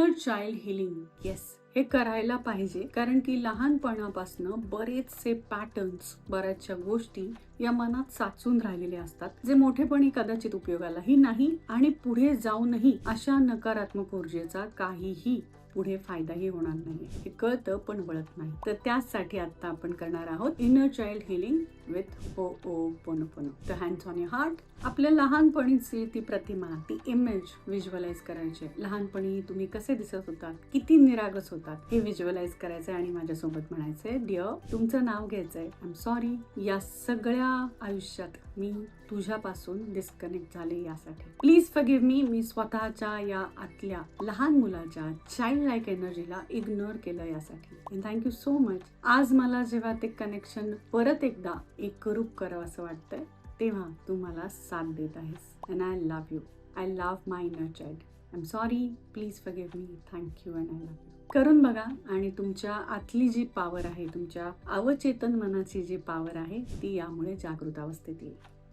Inner child healing. Yes, हे करायला पाहिजे, कारण की लहानपणापासून बरेचसे पॅटर्न्स, बऱ्याचशा गोष्टी या मनात साचून राहिलेले असतात, जे मोठेपणी कदाचित उपयोगालाही नाही आणि पुढे जाऊनही अशा नकारात्मक ऊर्जेचा काहीही पुढे फायदाही होणार नाही. हे कळतं पण वळत नाही. तर त्यासाठी आता आपण करणार आहोत इनर चाइल्ड हिलिंग विथ होओपोनोपोनो. तर हँड्स ऑन युअर हार्ट. आपल्या लहानपणीची ती प्रतिमा, ती इमेज व्हिज्युअलाइज करायची. लहानपणी तुम्ही कसे दिसत होतात, किती निरागस होतात, हे व्हिज्युअलाइज करायचंय आणि माझ्यासोबत म्हणायचंय, डिअर, तुमचं नाव घ्यायचंय. आय एम सॉरी, या सगळ्या आयुष्यात मी तुझ्यापासून डिस्कनेक्ट झाले यासाठी. Please forgive me. मी स्वतःच्या या आतल्या लहान मुलाच्या चाइल्ड लाईक एनर्जीला इग्नोर केलं यासाठी. And thank you so much. आज मला जेव्हा ते कनेक्शन परत एकदा एकरूप करावं असं वाटतंय, तेव्हा तू मला साथ देत आहेस. And I love you. I love my inner child. I am sorry, please forgive me. Thank you and I love you. करून बघा आणि तुमच्या आतली जी पॉवर आहे, तुमच्या अवचेतन मनाची जी पॉवर आहे, ती यामुळे जागृत अवस्थेत येईल.